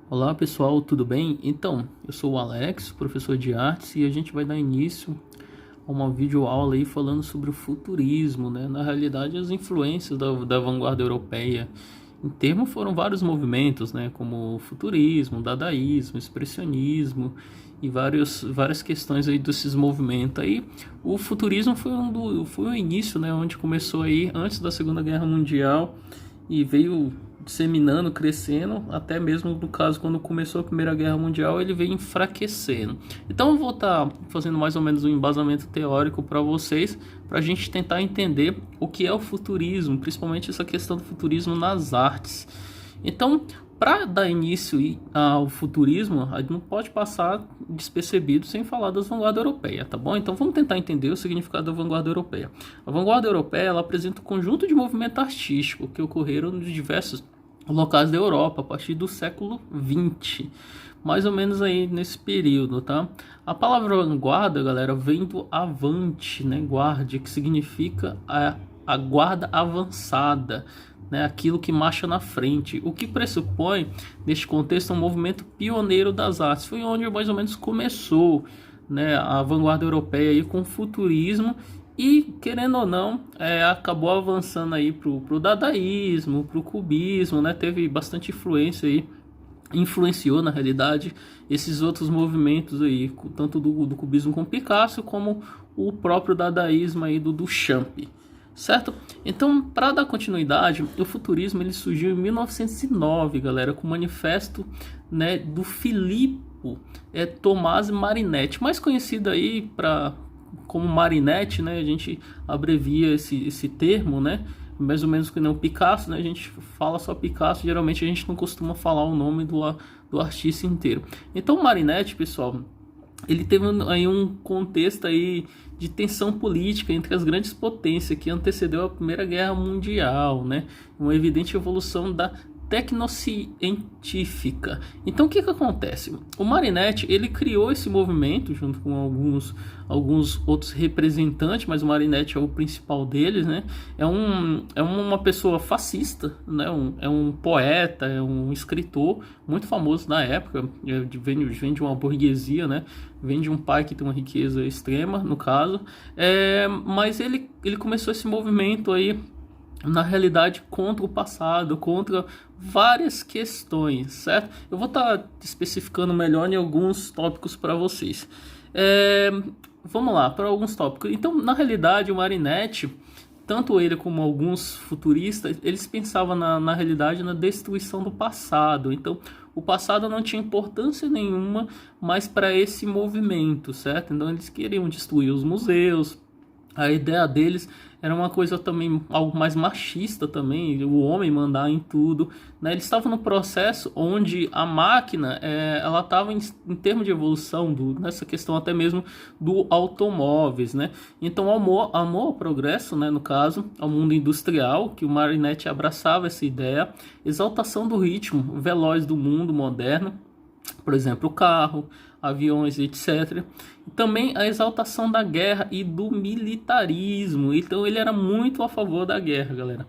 Olá pessoal, tudo bem? Então, eu sou o Alex, professor de artes, e a gente vai dar início a uma videoaula aí falando sobre o futurismo, né? Na realidade, as influências da vanguarda europeia. Em termos, foram vários movimentos, né? Como o futurismo, dadaísmo, expressionismo e várias questões aí desses movimentos aí. O futurismo foi o início, né? Onde começou aí antes da Segunda Guerra Mundial e veio disseminando, crescendo, até mesmo no caso quando começou a Primeira Guerra Mundial, ele veio enfraquecendo. Então eu vou estar fazendo mais ou menos um embasamento teórico para vocês, para a gente tentar entender o que é o futurismo, principalmente essa questão do futurismo nas artes. Então, para dar início ao futurismo, a gente não pode passar despercebido sem falar das vanguardas europeias, tá bom? Então vamos tentar entender o significado da vanguarda europeia. A vanguarda europeia, ela apresenta um conjunto de movimentos artísticos que ocorreram nos diversos locais da Europa a partir do século XX, mais ou menos aí nesse período, tá? A palavra vanguarda, galera, vem do avante, né? Guardia, que significa a guarda avançada, né? Aquilo que marcha na frente, o que pressupõe, neste contexto, um movimento pioneiro das artes. Foi onde mais ou menos começou, né, a vanguarda europeia aí com o futurismo e, querendo ou não, acabou avançando aí pro dadaísmo, pro cubismo, né? Teve bastante influência aí, influenciou na realidade esses outros movimentos aí, tanto do cubismo com Picasso, como o próprio dadaísmo aí do Duchamp, certo? Então, para dar continuidade, o futurismo ele surgiu em 1909, galera, com o manifesto, né, do Filippo Tommaso Marinetti, mais conhecido aí como Marinetti, né? A gente abrevia esse termo, né? Mais ou menos que nem o Picasso, né? A gente fala só Picasso, geralmente a gente não costuma falar o nome do artista inteiro. Então, o Marinetti, pessoal, ele teve aí um contexto aí de tensão política entre as grandes potências que antecedeu a Primeira Guerra Mundial, né? Uma evidente evolução da tecnocientífica. Então o que acontece? O Marinetti ele criou esse movimento junto com alguns outros representantes, mas o Marinetti é o principal deles, né? É uma pessoa fascista, né? É um poeta, é um escritor muito famoso na época, vem de uma burguesia, né? Vem de um pai que tem uma riqueza extrema, no caso, mas ele começou esse movimento aí na realidade contra o passado, contra várias questões, certo? Eu vou estar especificando melhor em alguns tópicos para vocês. Vamos lá, para alguns tópicos. Então, na realidade, o Marinetti, tanto ele como alguns futuristas, eles pensavam na realidade na destruição do passado. Então, o passado não tinha importância nenhuma mais para esse movimento, certo? Então, eles queriam destruir os museus. A ideia deles era uma coisa também, algo mais machista também, o homem mandar em tudo, né? Eles estavam no processo onde a máquina, ela estava em termos de evolução, nessa questão até mesmo do automóveis, né? Então, amor ao progresso, né? No caso, ao mundo industrial, que o Marinetti abraçava essa ideia, exaltação do ritmo veloz do mundo moderno, por exemplo, o carro, aviões, etc. E também a exaltação da guerra e do militarismo. Então ele era muito a favor da guerra, galera.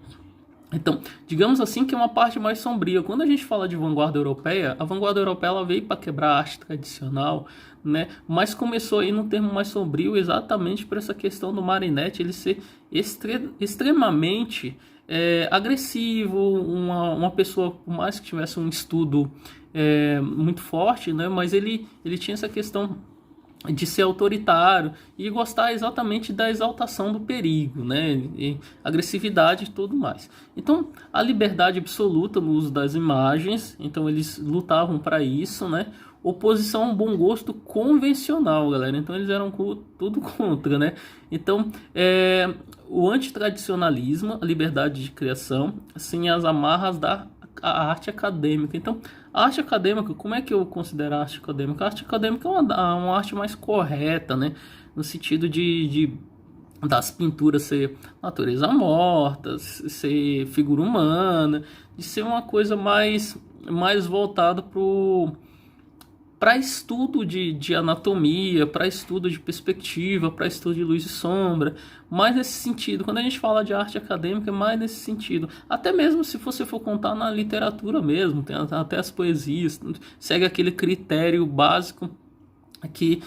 Então, digamos assim que é uma parte mais sombria. Quando a gente fala de vanguarda europeia, a vanguarda europeia ela veio para quebrar a arte tradicional, né? Mas começou aí num termo mais sombrio exatamente por essa questão do Marinetti ele ser extremamente agressivo, uma pessoa, por mais que tivesse um estudo muito forte, né? Mas ele tinha essa questão de ser autoritário e gostar exatamente da exaltação do perigo, né? E agressividade e tudo mais. Então, a liberdade absoluta no uso das imagens, então eles lutavam para isso, né? Oposição ao bom gosto convencional, galera. Então eles eram tudo contra, né? Então, o antitradicionalismo, a liberdade de criação, sem as amarras da arte acadêmica. Então, a arte acadêmica, como é que eu considero a arte acadêmica? A arte acadêmica é uma arte mais correta, né? No sentido das pinturas ser natureza morta, ser figura humana, de ser uma coisa mais voltada para estudo de anatomia, para estudo de perspectiva, para estudo de luz e sombra, mais nesse sentido. Quando a gente fala de arte acadêmica, é mais nesse sentido. Até mesmo se você for contar na literatura mesmo, tem até as poesias, segue aquele critério básico que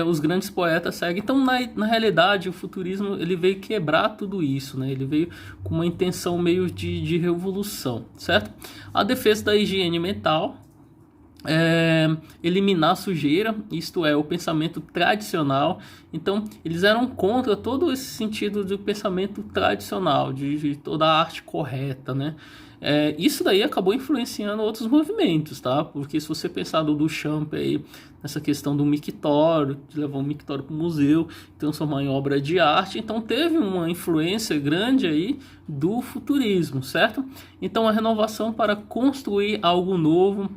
os grandes poetas seguem. Então, na realidade, o futurismo ele veio quebrar tudo isso, né? Ele veio com uma intenção meio de revolução, certo? A defesa da higiene mental, eliminar a sujeira, isto é, o pensamento tradicional. Então, eles eram contra todo esse sentido do pensamento tradicional, de toda a arte correta, né? Isso daí acabou influenciando outros movimentos, tá? Porque se você pensar do Duchamp aí, nessa questão do mictório, de levar um mictório para o museu, transformar em obra de arte, então teve uma influência grande aí do futurismo, certo? Então a renovação para construir algo novo,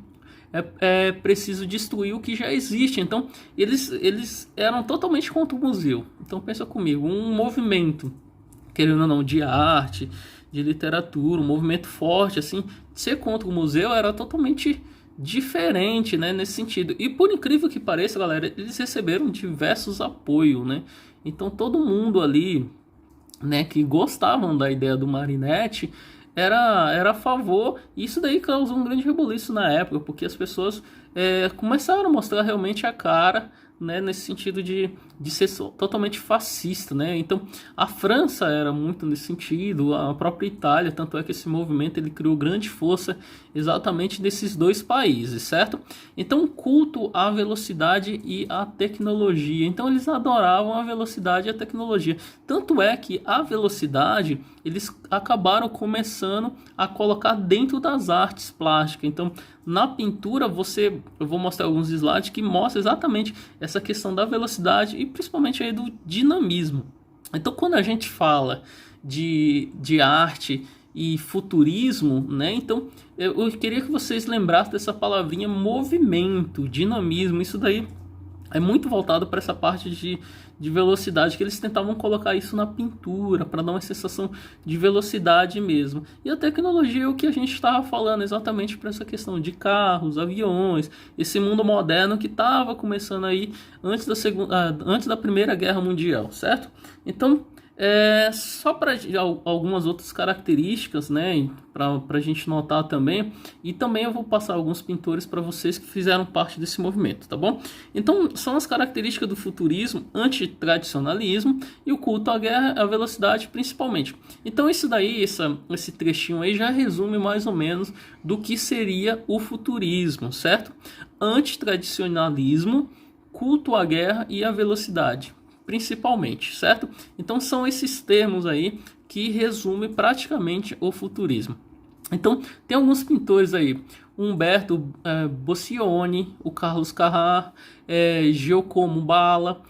é preciso destruir o que já existe. Então eles eram totalmente contra o museu. Então pensa comigo, um movimento, querendo ou não, de arte, de literatura, um movimento forte, assim, ser contra o museu era totalmente diferente, né, nesse sentido. E por incrível que pareça, galera, eles receberam diversos apoios, né? Então todo mundo ali, né, que gostavam da ideia do Marinetti era a favor. E isso daí causou um grande rebuliço na época, porque as pessoas começaram a mostrar realmente a cara, né, nesse sentido de ser totalmente fascista, né? Então a França era muito nesse sentido, a própria Itália, tanto é que esse movimento ele criou grande força exatamente nesses dois países, certo? Então culto à velocidade e à tecnologia. Então eles adoravam a velocidade e a tecnologia. Tanto é que a velocidade eles acabaram começando a colocar dentro das artes plásticas. Então na pintura eu vou mostrar alguns slides que mostram exatamente essa questão da velocidade e principalmente aí do dinamismo. Então quando a gente fala de arte e futurismo, né? Então eu queria que vocês lembrassem dessa palavrinha movimento, dinamismo. Isso daí é muito voltado para essa parte de velocidade, que eles tentavam colocar isso na pintura, para dar uma sensação de velocidade mesmo. E a tecnologia é o que a gente estava falando, exatamente para essa questão de carros, aviões, esse mundo moderno que estava começando aí antes da Primeira Guerra Mundial, certo? Então, só para algumas outras características, né, para a gente notar também, e também eu vou passar alguns pintores para vocês que fizeram parte desse movimento, tá bom? Então são as características do futurismo, antitradicionalismo e o culto à guerra, à velocidade principalmente. Então isso daí, esse trechinho aí já resume mais ou menos do que seria o futurismo, certo? Antitradicionalismo, culto à guerra e à velocidade principalmente, certo? Então são esses termos aí que resumem praticamente o futurismo. Então tem alguns pintores aí, Umberto Boccioni, o Carlos Carrà, Giacomo Balla.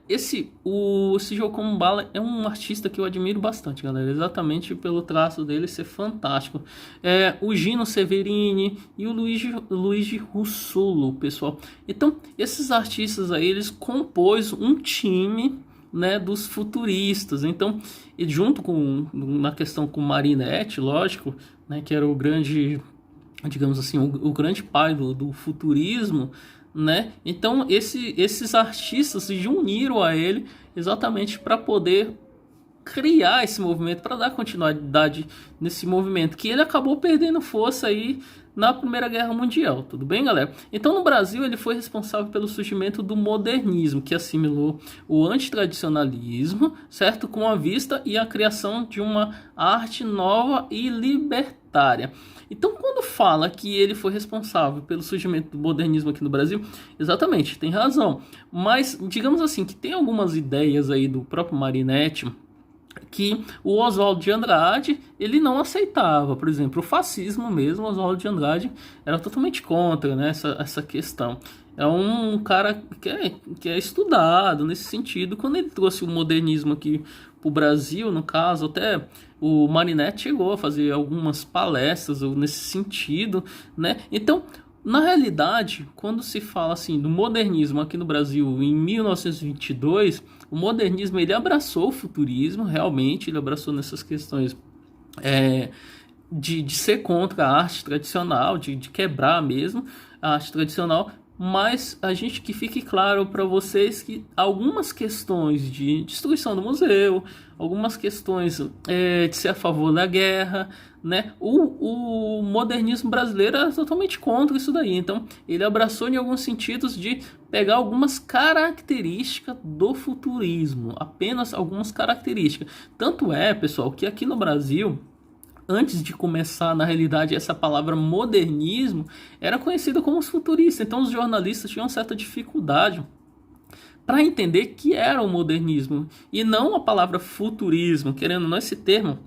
Esse Giacomo Balla é um artista que eu admiro bastante, galera, exatamente pelo traço dele ser fantástico. O Gino Severini e o Luigi Russolo, pessoal. Então esses artistas aí, eles compôs um time, né, dos futuristas. Então, e junto na questão com Marinetti, lógico, né, que era o grande, digamos assim, o grande pai do futurismo, né? Então esses artistas se uniram a ele exatamente para poder criar esse movimento, para dar continuidade nesse movimento, que ele acabou perdendo força aí na Primeira Guerra Mundial, tudo bem, galera? Então no Brasil ele foi responsável pelo surgimento do modernismo, que assimilou o antitradicionalismo, certo? Com a vista e a criação de uma arte nova e libertária. Então quando fala que ele foi responsável pelo surgimento do modernismo aqui no Brasil, exatamente, tem razão. Mas digamos assim, que tem algumas ideias aí do próprio Marinetti que o Oswald de Andrade ele não aceitava. Por exemplo, o fascismo mesmo, Oswald de Andrade era totalmente contra, né, essa questão. É um cara que é estudado nesse sentido. Quando ele trouxe o modernismo aqui para o Brasil, no caso, até o Marinetti chegou a fazer algumas palestras nesse sentido, né? Então, na realidade, quando se fala assim do modernismo aqui no Brasil em 1922, o modernismo ele abraçou o futurismo, realmente ele abraçou nessas questões de ser contra a arte tradicional, de quebrar mesmo a arte tradicional, mas a gente que fique claro para vocês que algumas questões de destruição do museu, algumas questões de ser a favor da guerra, né? O modernismo brasileiro é totalmente contra isso daí. Então, ele abraçou em alguns sentidos de pegar algumas características do futurismo, apenas algumas características. Tanto é, pessoal, que aqui no Brasil, antes de começar, na realidade, essa palavra modernismo era conhecida como os futuristas. Então, os jornalistas tinham certa dificuldade para entender que era o modernismo e não a palavra futurismo, querendo ou não, esse termo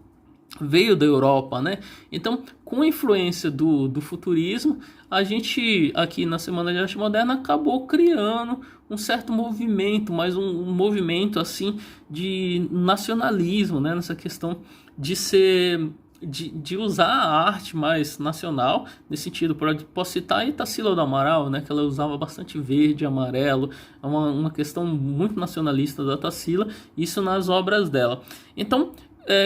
veio da Europa, né? Então, com a influência do futurismo, a gente aqui na Semana de Arte Moderna acabou criando um certo movimento, mas um movimento assim de nacionalismo, né? Nessa questão de ser de usar a arte mais nacional, nesse sentido, posso citar a Tarsila do Amaral, né, que ela usava bastante verde e amarelo, é uma questão muito nacionalista da Tarsila, isso nas obras dela. Então,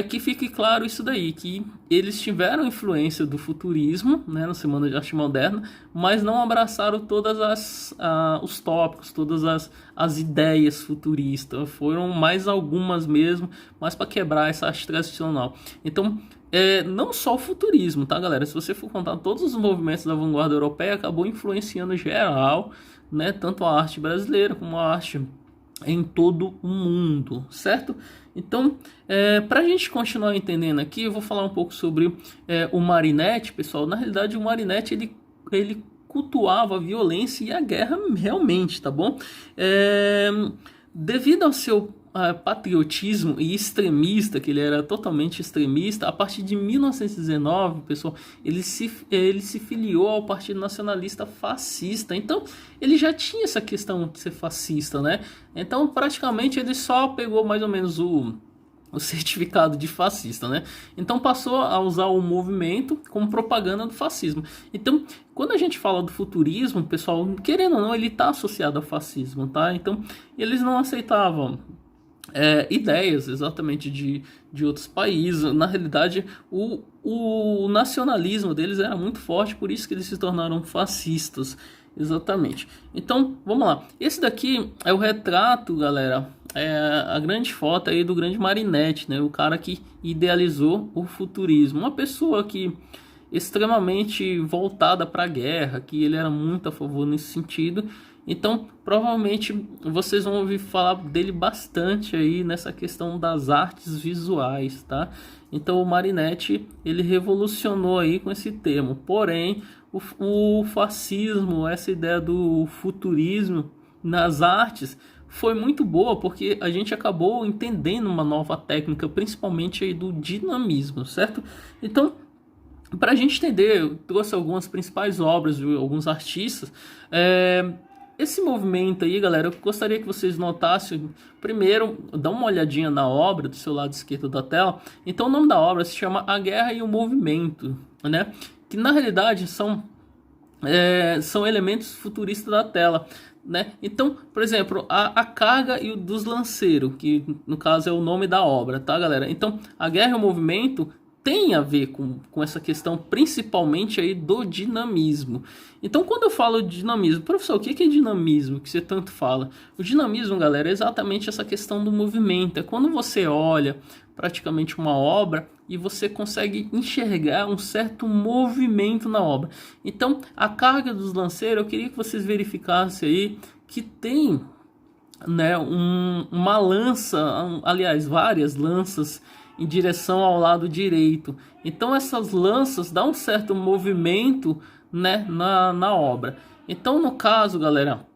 que fique claro isso daí, que eles tiveram influência do futurismo, né, na Semana de Arte Moderna, mas não abraçaram todas os tópicos, todas as ideias futuristas, foram mais algumas mesmo, mais para quebrar essa arte tradicional. Então, não só o futurismo, tá, galera? Se você for contar todos os movimentos da vanguarda europeia, acabou influenciando geral, né, tanto a arte brasileira como a arte em todo o mundo, certo? Então, para a gente continuar entendendo aqui, eu vou falar um pouco sobre o Marinetti, pessoal. Na realidade, o Marinetti, ele cultuava a violência e a guerra realmente, tá bom? Devido ao seu patriotismo e extremista, que ele era totalmente extremista, a partir de 1919, pessoal, ele se filiou ao Partido Nacionalista Fascista. Então, ele já tinha essa questão de ser fascista, né? Então, praticamente, ele só pegou mais ou menos o certificado de fascista, né? Então passou a usar o movimento como propaganda do fascismo. Então, quando a gente fala do futurismo, pessoal, querendo ou não, ele está associado ao fascismo, tá? Então, eles não aceitavam ideias exatamente de outros países. Na realidade, o nacionalismo deles era muito forte, por isso que eles se tornaram fascistas. Exatamente. Então, vamos lá. Esse daqui é o retrato, galera, a grande foto aí do grande Marinetti, né? O cara que idealizou o futurismo. Uma pessoa que extremamente voltada para a guerra, que ele era muito a favor nesse sentido. Então, provavelmente vocês vão ouvir falar dele bastante aí nessa questão das artes visuais, tá? Então, o Marinetti, ele revolucionou aí com esse termo. Porém, o fascismo, essa ideia do futurismo nas artes foi muito boa, porque a gente acabou entendendo uma nova técnica, principalmente aí do dinamismo, certo? Então, para a gente entender, eu trouxe algumas principais obras de alguns artistas. Esse movimento aí, galera, eu gostaria que vocês notassem. Primeiro, dá uma olhadinha na obra do seu lado esquerdo da tela. Então, o nome da obra se chama A Guerra e o Movimento, né? Que na realidade são elementos futuristas da tela, né? Então, por exemplo, a carga e o dos lanceiros, que no caso é o nome da obra, tá, galera? Então, A Guerra e o Movimento tem a ver com essa questão principalmente aí do dinamismo. Então, quando eu falo de dinamismo, professor, o que é dinamismo que você tanto fala? O dinamismo, galera, é exatamente essa questão do movimento. É quando você olha praticamente uma obra e você consegue enxergar um certo movimento na obra. Então, a carga dos lanceiros, eu queria que vocês verificassem aí que tem, né, uma lança, aliás, várias lanças em direção ao lado direito. Então essas lanças dão um certo movimento, né, na obra. Então, no caso, galera,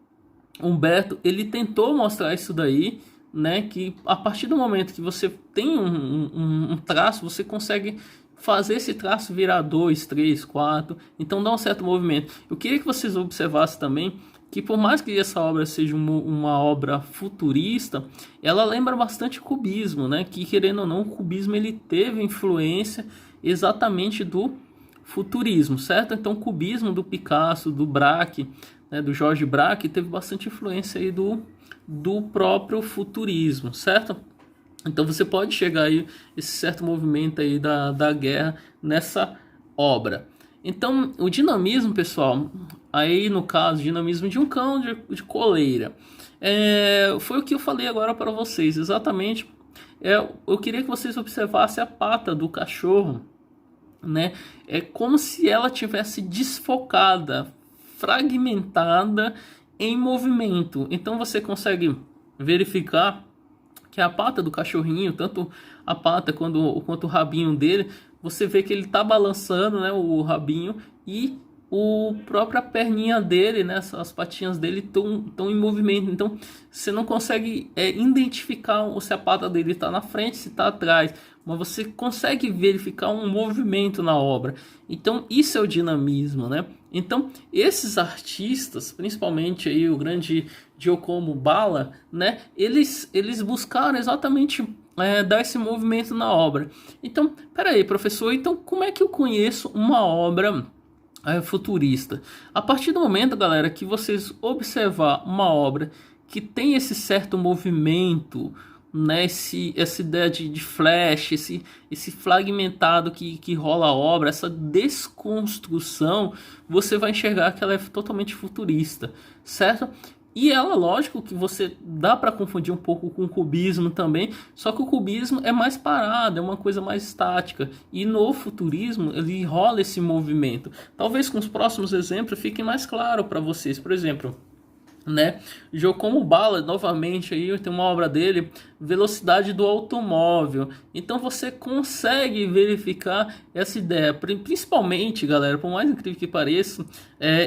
Humberto, ele tentou mostrar isso daí, né, que a partir do momento que você tem um traço, você consegue fazer esse traço virar 2, 3, 4, então dá um certo movimento. Eu queria que vocês observassem também que, por mais que essa obra seja uma obra futurista, ela lembra bastante o cubismo, né? Que, querendo ou não, o cubismo ele teve influência exatamente do futurismo, certo? Então, o cubismo do Picasso, do Braque, né, do Georges Braque, teve bastante influência aí do próprio futurismo, certo? Então, você pode chegar aí esse certo movimento aí da guerra nessa obra. Então, o dinamismo, pessoal, aí no caso, dinamismo de um cão de coleira. Foi o que eu falei agora para vocês, exatamente. Eu queria que vocês observassem a pata do cachorro, né? É como se ela tivesse desfocada, fragmentada em movimento. Então você consegue verificar que a pata do cachorrinho, tanto a pata quanto o rabinho dele, você vê que ele está balançando, né, o rabinho, e o própria perninha dele, né, as patinhas dele estão em movimento. Então você não consegue identificar se a pata dele está na frente, se está atrás, mas você consegue verificar um movimento na obra. Então isso é o dinamismo, né? Então esses artistas, principalmente aí o grande Giacomo Balla, né, eles buscaram exatamente dar esse movimento na obra. Então, peraí, professor, então como é que eu conheço uma obra futurista? A partir do momento, galera, que vocês observar uma obra que tem esse certo movimento, né, essa ideia de flash, esse fragmentado que rola a obra, essa desconstrução, você vai enxergar que ela é totalmente futurista, certo? E ela, lógico que você dá para confundir um pouco com o cubismo também, só que o cubismo é mais parado, é uma coisa mais estática. E no futurismo ele rola esse movimento. Talvez com os próximos exemplos fique mais claro para vocês. Por exemplo, né, Giacomo Balla, novamente aí tem uma obra dele, Velocidade do Automóvel. Então você consegue verificar essa ideia, principalmente, galera, por mais incrível que pareça,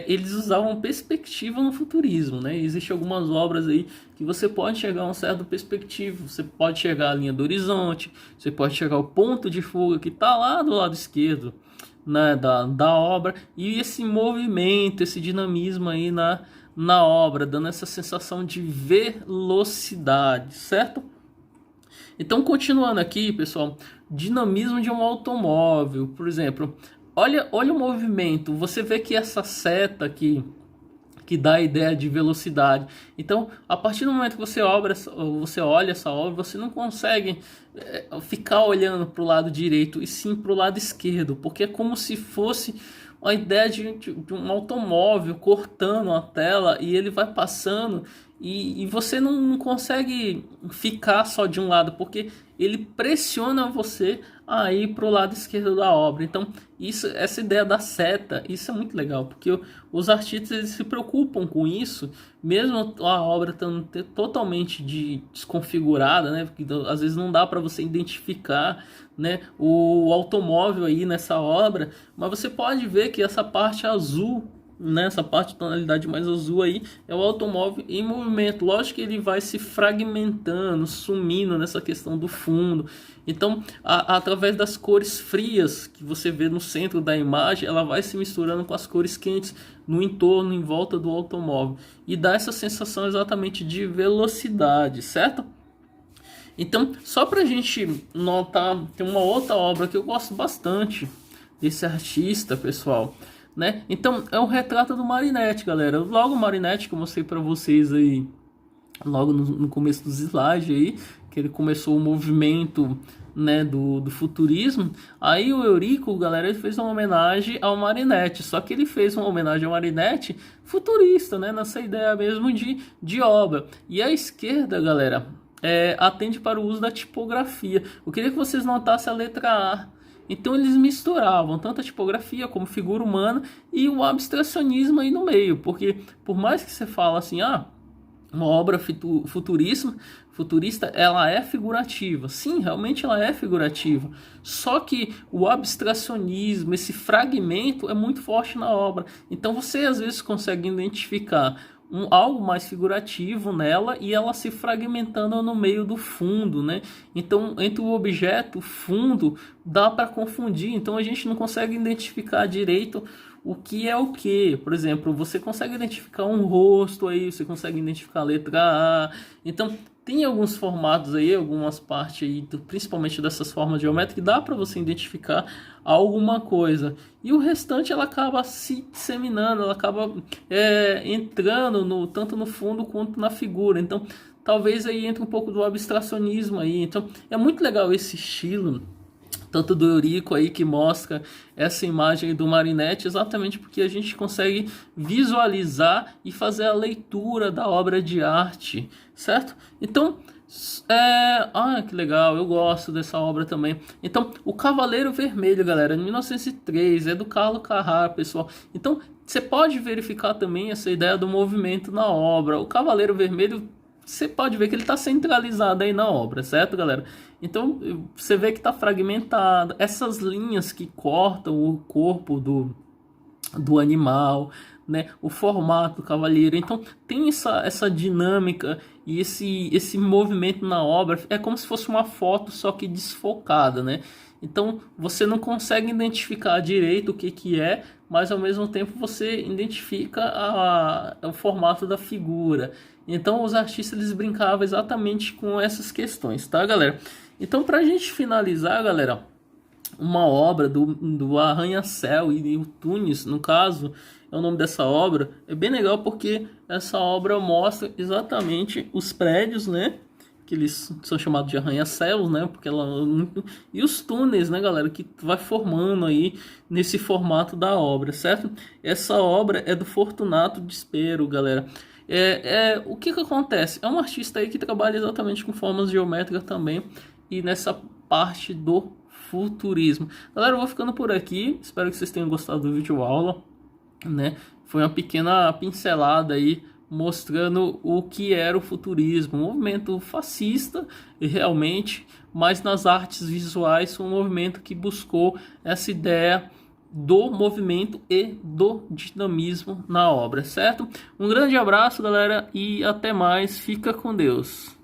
eles usavam perspectiva no futurismo, né? Existem algumas obras aí que você pode chegar a um certo perspectivo, você pode chegar à linha do horizonte, você pode chegar ao ponto de fuga que está lá do lado esquerdo, né, da obra, e esse movimento, esse dinamismo aí na obra, dando essa sensação de velocidade, certo? Então, continuando aqui, pessoal, dinamismo de um automóvel, por exemplo, olha o movimento, você vê que essa seta aqui, que dá a ideia de velocidade. Então, a partir do momento que você olha essa obra, você não consegue ficar olhando para o lado direito, e sim para o lado esquerdo, porque é como se fosse a ideia de um automóvel cortando a tela, e ele vai passando, e você não consegue ficar só de um lado, porque ele pressiona você a ir para o lado esquerdo da obra. Então essa ideia da seta, isso é muito legal, porque os artistas eles se preocupam com isso, mesmo a obra estando totalmente desconfigurada, né? Porque às vezes não dá para você identificar, né, o automóvel aí nessa obra, mas você pode ver que essa parte azul, nessa parte de tonalidade mais azul aí, é o automóvel em movimento. Lógico que ele vai se fragmentando, sumindo nessa questão do fundo. Então, através das cores frias que você vê no centro da imagem, ela vai se misturando com as cores quentes no entorno, em volta do automóvel, e dá essa sensação exatamente de velocidade, certo? Então, só para a gente notar, tem uma outra obra que eu gosto bastante desse artista, pessoal, né? Então, é o Retrato do Marinetti, galera. Logo o Marinetti, que eu mostrei para vocês aí, logo no começo dos slides aí, que ele começou o movimento, né, do futurismo. Aí o Eurico, galera, ele fez uma homenagem ao Marinetti, só que ele fez uma homenagem ao Marinetti futurista, né, nessa ideia mesmo de obra. E a esquerda, galera, atende para o uso da tipografia. Eu queria que vocês notassem a letra A. Então eles misturavam tanto a tipografia como figura humana e o abstracionismo aí no meio, porque por mais que você fala assim, uma obra futurista, ela é figurativa. Sim, realmente ela é figurativa. Só que o abstracionismo, esse fragmento é muito forte na obra. Então você às vezes consegue identificar algo mais figurativo nela e ela se fragmentando no meio do fundo, né? Então, entre o objeto e o fundo, dá para confundir. Então, a gente não consegue identificar direito o que é o que. Por exemplo, você consegue identificar um rosto aí, você consegue identificar a letra A. Então, tem alguns formatos aí, algumas partes aí, principalmente dessas formas geométricas, que dá para você identificar alguma coisa. E o restante ela acaba se disseminando, ela acaba entrando tanto no fundo quanto na figura. Então, talvez aí entre um pouco do abstracionismo aí. Então, é muito legal esse estilo, tanto do Eurico aí, que mostra essa imagem do Marinetti, exatamente porque a gente consegue visualizar e fazer a leitura da obra de arte, certo? Então, que legal, eu gosto dessa obra também. Então, O Cavaleiro Vermelho, galera, de 1903, é do Carlo Carrara, pessoal. Então, você pode verificar também essa ideia do movimento na obra. O Cavaleiro Vermelho, você pode ver que ele está centralizado aí na obra, certo, galera? Então, você vê que está fragmentado. Essas linhas que cortam o corpo do animal, né? O formato do cavaleiro. Então, tem essa dinâmica e esse movimento na obra. É como se fosse uma foto, só que desfocada, né? Então, você não consegue identificar direito o que é, mas ao mesmo tempo você identifica o formato da figura. Então, os artistas eles brincavam exatamente com essas questões, tá, galera? Então, para a gente finalizar, galera, uma obra do Arranha-Céu e o Tunis, no caso, é o nome dessa obra, é bem legal porque essa obra mostra exatamente os prédios, né? Que eles são chamados de arranha-céus, né? Porque ela e os túneis, né, galera, que vai formando aí nesse formato da obra, certo? Essa obra é do Fortunato Despero, galera. O que acontece? É um artista aí que trabalha exatamente com formas geométricas também e nessa parte do futurismo. Galera, eu vou ficando por aqui. Espero que vocês tenham gostado do vídeo aula, né? Foi uma pequena pincelada aí mostrando o que era o futurismo, um movimento fascista realmente, mas nas artes visuais foi um movimento que buscou essa ideia do movimento e do dinamismo na obra, certo? Um grande abraço, galera, e até mais. Fica com Deus.